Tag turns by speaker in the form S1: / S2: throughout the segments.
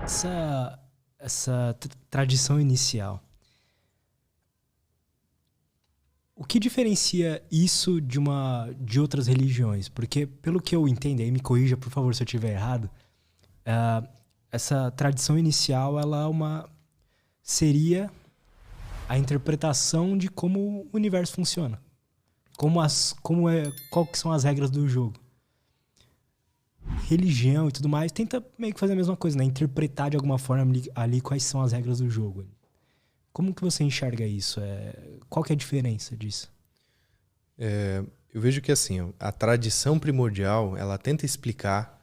S1: essa tradição inicial, o que diferencia isso de outras religiões? Porque, pelo que eu entendo, aí me corrija, por favor, se eu estiver errado, essa tradição inicial seria a interpretação de como o universo funciona. Qual que são as regras do jogo. Religião e tudo mais tenta meio que fazer a mesma coisa, né? Interpretar de alguma forma ali quais são as regras do jogo. Como que você enxerga isso? Qual que é a diferença disso?
S2: Eu vejo que assim, a tradição primordial, ela tenta explicar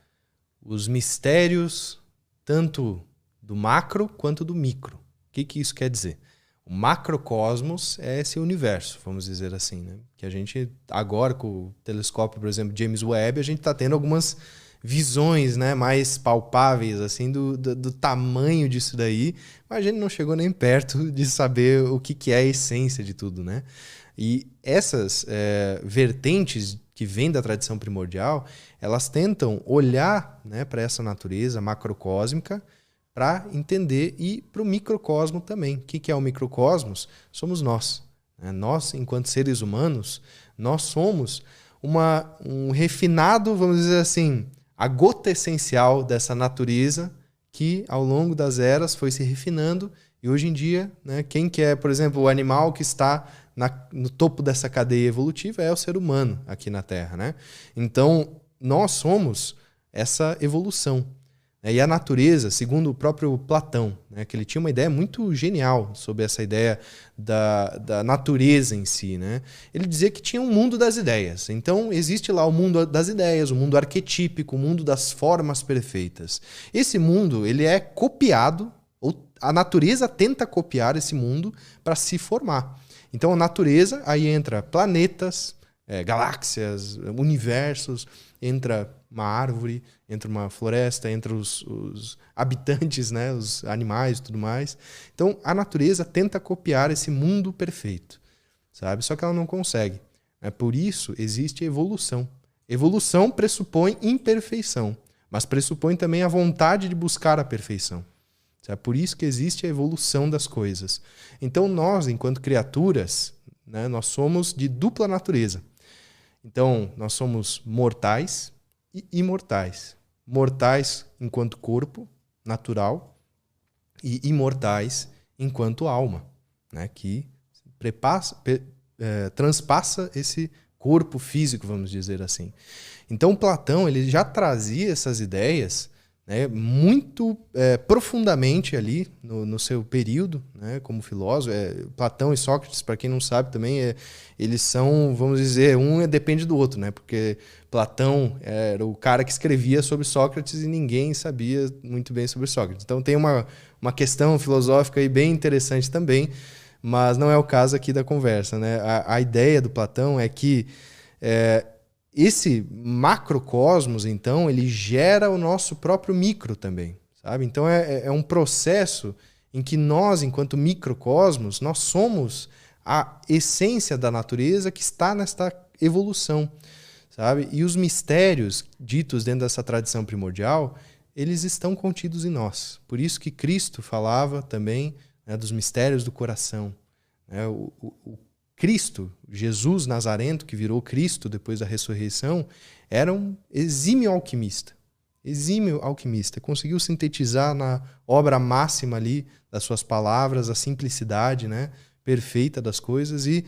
S2: os mistérios tanto do macro quanto do micro. O que isso quer dizer? O macrocosmos é esse universo, vamos dizer assim, né? Que a gente, agora com o telescópio, por exemplo, James Webb, a gente está tendo algumas visões, né, mais palpáveis assim, do tamanho disso daí, mas a gente não chegou nem perto de saber o que é a essência de tudo, né? E essas vertentes que vêm da tradição primordial, elas tentam olhar, né, para essa natureza macrocósmica para entender, e para o microcosmo também. O que é o microcosmos? Somos nós. Né? Nós, enquanto seres humanos, nós somos um refinado, vamos dizer assim, a gota essencial dessa natureza que, ao longo das eras, foi se refinando. E hoje em dia, né, quem que é, por exemplo, o animal que está no topo dessa cadeia evolutiva é o ser humano aqui na Terra. Né? Então, nós somos essa evolução. E a natureza, segundo o próprio Platão, né, que ele tinha uma ideia muito genial sobre essa ideia da natureza em si. Né? Ele dizia que tinha um mundo das ideias. Então, existe lá o mundo das ideias, o mundo arquetípico, o mundo das formas perfeitas. Esse mundo ele é copiado, ou a natureza tenta copiar esse mundo para se formar. Então, a natureza, aí entra planetas, galáxias, universos, entra uma árvore, entra uma floresta, entra os habitantes, né, os animais e tudo mais. Então, a natureza tenta copiar esse mundo perfeito, sabe? Só que ela não consegue. Por isso, existe evolução. Evolução pressupõe imperfeição, mas pressupõe também a vontade de buscar a perfeição. É por isso que existe a evolução das coisas. Então, nós, enquanto criaturas, né, nós somos de dupla natureza. Então, nós somos mortais e imortais. Mortais enquanto corpo natural e imortais enquanto alma, né? Que transpassa esse corpo físico, vamos dizer assim. Então, Platão ele já trazia essas ideias, né, muito profundamente ali no seu período, né, como filósofo. Platão e Sócrates, para quem não sabe também, eles são, vamos dizer, depende do outro, né, porque Platão era o cara que escrevia sobre Sócrates e ninguém sabia muito bem sobre Sócrates. Então tem uma questão filosófica aí bem interessante também, mas não é o caso aqui da conversa. Né? A ideia do Platão é que esse macrocosmos, então, ele gera o nosso próprio micro também, sabe? Então, é um processo em que nós, enquanto microcosmos, nós somos a essência da natureza que está nesta evolução, sabe? E os mistérios ditos dentro dessa tradição primordial, eles estão contidos em nós. Por isso que Cristo falava também, né, dos mistérios do coração. Né? O Cristo, Jesus Nazareno, que virou Cristo depois da ressurreição, era um exímio alquimista. Exímio alquimista. Conseguiu sintetizar na obra máxima ali das suas palavras a simplicidade, né, perfeita das coisas, e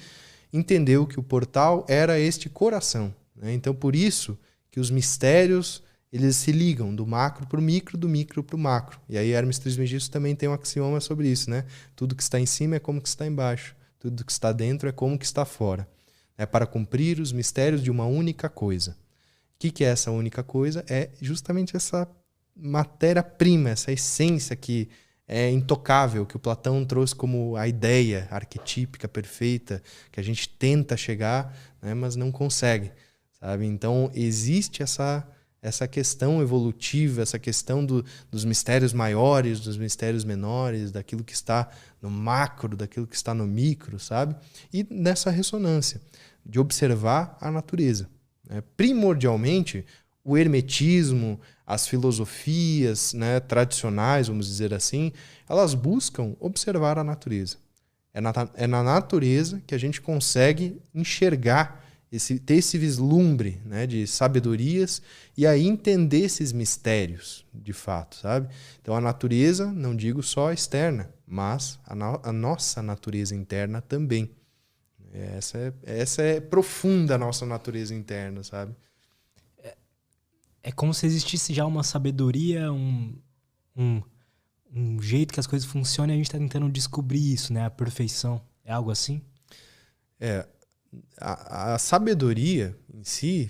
S2: entendeu que o portal era este coração. Né? Então, por isso que os mistérios eles se ligam do macro para o micro, do micro para o macro. E aí Hermes Trismegisto também tem um axioma sobre isso. Né? Tudo que está em cima é como que está embaixo. Tudo que está dentro é como que está fora. É para cumprir os mistérios de uma única coisa. O que é essa única coisa? É justamente essa matéria-prima, essa essência que é intocável, que o Platão trouxe como a ideia arquetípica, perfeita, que a gente tenta chegar, né, mas não consegue. Sabe? Então, existe essa questão evolutiva, essa questão dos mistérios maiores, dos mistérios menores, daquilo que está no macro, daquilo que está no micro, sabe? E nessa ressonância de observar a natureza. Primordialmente, o hermetismo, as filosofias, né, tradicionais, vamos dizer assim, elas buscam observar a natureza. É na natureza que a gente consegue enxergar, ter esse vislumbre, né, de sabedorias e aí entender esses mistérios, de fato, sabe? Então a natureza, não digo só externa, mas a nossa natureza interna também. Essa é profunda a nossa natureza interna, sabe?
S1: É como se existisse já uma sabedoria, um jeito que as coisas funcionam e a gente está tentando descobrir isso, né? A perfeição. É algo assim?
S2: A sabedoria em si,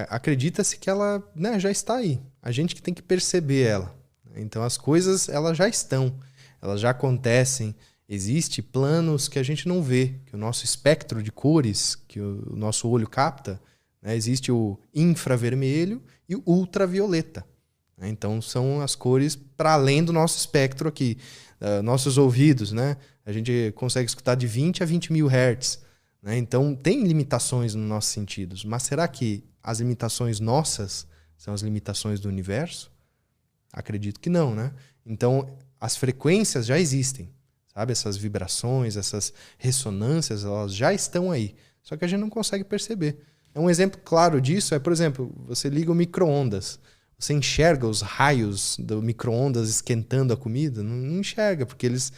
S2: acredita-se que ela, né, já está aí. A gente que tem que perceber ela. Então as coisas elas já estão, elas já acontecem. Existem planos que a gente não vê, que o nosso espectro de cores, que o nosso olho capta, né, existe o infravermelho e o ultravioleta. Então são as cores para além do nosso espectro aqui. Nossos ouvidos, né? A gente consegue escutar de 20 a 20 mil hertz. Né? Então tem limitações nos nossos sentidos. Mas será que as limitações nossas são as limitações do universo? Acredito que não, né? Então as frequências já existem. Sabe? Essas vibrações, essas ressonâncias, elas já estão aí. Só que a gente não consegue perceber. Um exemplo claro disso por exemplo, você liga o micro-ondas. Você enxerga os raios do micro-ondas esquentando a comida? Não enxerga, porque eles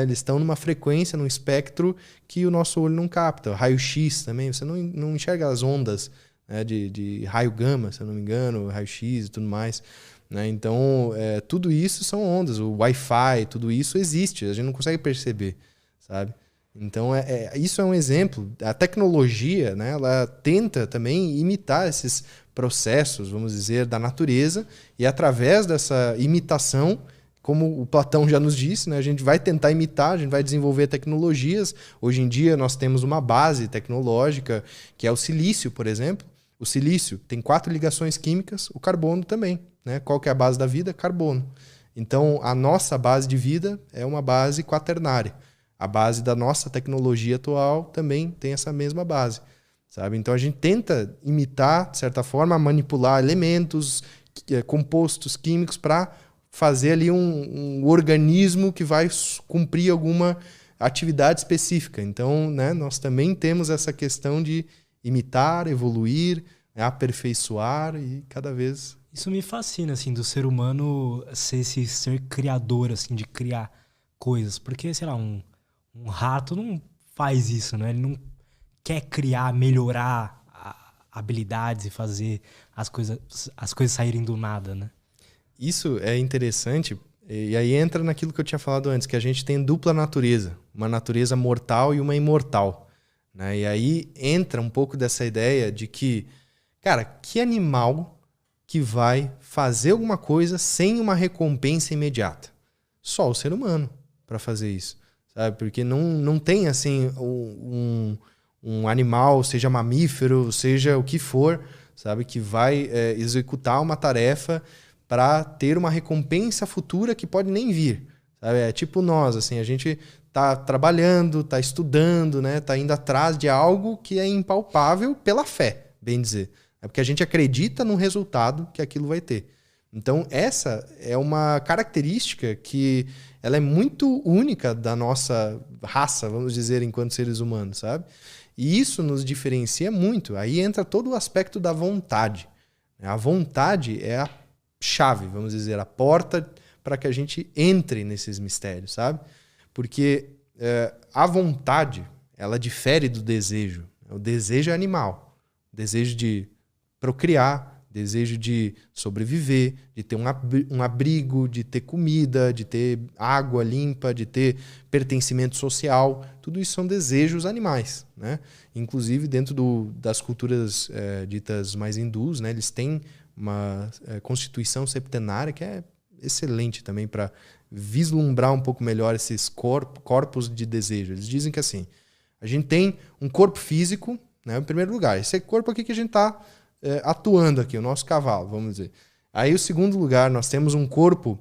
S2: estão numa frequência, num espectro que o nosso olho não capta. Raio-x também, você não enxerga as ondas, né, de raio gama, se eu não me engano, raio-x e tudo mais. Né? Então, tudo isso são ondas. O Wi-Fi, tudo isso existe, a gente não consegue perceber, sabe? Então, isso é um exemplo. A tecnologia, né, ela tenta também imitar esses processos, vamos dizer, da natureza, e através dessa imitação, como o Platão já nos disse, né, a gente vai tentar imitar, a gente vai desenvolver tecnologias. Hoje em dia nós temos uma base tecnológica, que é o silício, por exemplo. O silício tem 4 ligações químicas, o carbono também. Né? Qual que é a base da vida? Carbono. Então, a nossa base de vida é uma base quaternária. A base da nossa tecnologia atual também tem essa mesma base. Sabe? Então a gente tenta imitar, de certa forma, manipular elementos, compostos químicos para fazer ali um organismo que vai cumprir alguma atividade específica. Então, né, nós também temos essa questão de imitar, evoluir, né, aperfeiçoar e cada vez...
S1: Isso me fascina, assim, do ser humano ser esse ser criador, assim, de criar coisas. Porque, sei lá, um rato não faz isso, né? Ele não quer criar, melhorar habilidades e fazer as coisas saírem do nada, né?
S2: Isso é interessante, e aí entra naquilo que eu tinha falado antes, que a gente tem dupla natureza, uma natureza mortal e uma imortal. Né? E aí entra um pouco dessa ideia de que, cara, que animal que vai fazer alguma coisa sem uma recompensa imediata? Só o ser humano para fazer isso, sabe? Porque não tem assim um animal, seja mamífero, seja o que for, sabe, que vai executar uma tarefa para ter uma recompensa futura que pode nem vir. Sabe? É tipo nós, assim, a gente está trabalhando, está estudando, né, está indo atrás de algo que é impalpável pela fé, bem dizer. É porque a gente acredita no resultado que aquilo vai ter. Então, essa é uma característica que ela é muito única da nossa raça, vamos dizer, enquanto seres humanos, sabe? E isso nos diferencia muito. Aí entra todo o aspecto da vontade. A vontade é a chave, vamos dizer, a porta para que a gente entre nesses mistérios, sabe? Porque a vontade, ela difere do desejo. O desejo é animal. O desejo de procriar, desejo de sobreviver, de ter um abrigo, de ter comida, de ter água limpa, de ter pertencimento social. Tudo isso são desejos animais, né? Inclusive, dentro das culturas ditas mais hindus, né, eles têm uma constituição septenária que é excelente também para vislumbrar um pouco melhor esses corpos de desejo. Eles dizem que assim, a gente tem um corpo físico, né, em primeiro lugar. Esse corpo aqui que a gente está atuando aqui, o nosso cavalo, vamos dizer. Aí, o segundo lugar, nós temos um corpo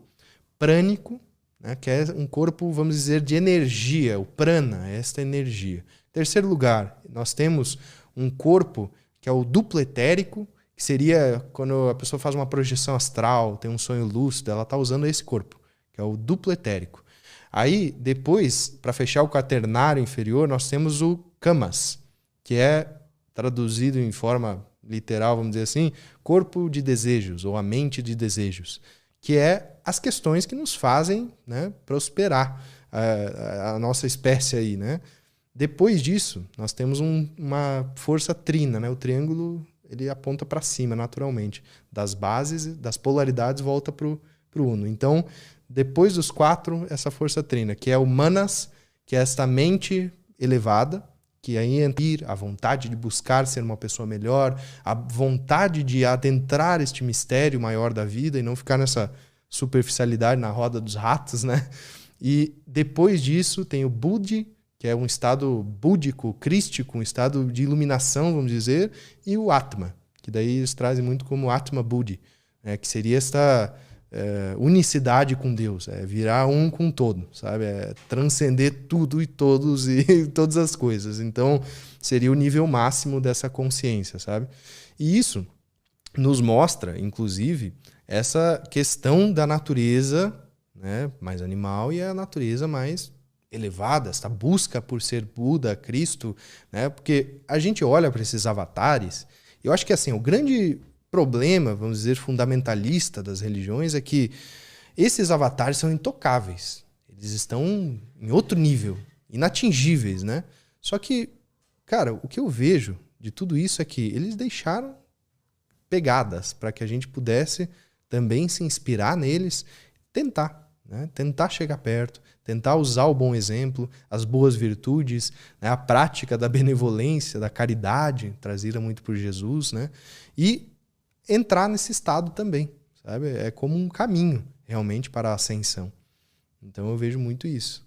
S2: prânico, né, que é um corpo, vamos dizer, de energia, o prana, esta energia. Terceiro lugar, nós temos um corpo que é o duplo etérico, que seria quando a pessoa faz uma projeção astral, tem um sonho lúcido, ela está usando esse corpo, que é o duplo etérico. Aí, depois, para fechar o quaternário inferior, nós temos o kamas, que é traduzido em forma literal, vamos dizer assim, corpo de desejos, ou a mente de desejos, que é as questões que nos fazem, né, prosperar a nossa espécie aí, né? Depois disso, nós temos uma força trina, né? O triângulo ele aponta para cima naturalmente, das bases, das polaridades volta para o uno. Então, depois dos 4, essa força trina, que é o manas, que é esta mente elevada, que aí entra a vontade de buscar ser uma pessoa melhor, a vontade de adentrar este mistério maior da vida e não ficar nessa superficialidade na roda dos ratos, né? E depois disso tem o buddhi, que é um estado búdico, crístico, um estado de iluminação, vamos dizer, e o atma, que daí eles trazem muito como atma buddhi, né? Que seria esta unicidade com Deus, virar um com todo, sabe? Transcender tudo e todos e todas as coisas. Então, seria o nível máximo dessa consciência, sabe? E isso nos mostra, inclusive, essa questão da natureza, né, mais animal e a natureza mais elevada, essa busca por ser Buda, Cristo, né? Porque a gente olha para esses avatares, eu acho que assim, o grande problema, vamos dizer, fundamentalista das religiões é que esses avatares são intocáveis. Eles estão em outro nível, inatingíveis, né? Só que, cara, o que eu vejo de tudo isso é que eles deixaram pegadas para que a gente pudesse também se inspirar neles, tentar, né? Tentar chegar perto, tentar usar o bom exemplo, as boas virtudes, né? A prática da benevolência, da caridade, trazida muito por Jesus, né? E entrar nesse estado também, sabe? É como um caminho, realmente, para a ascensão. Então eu vejo muito isso.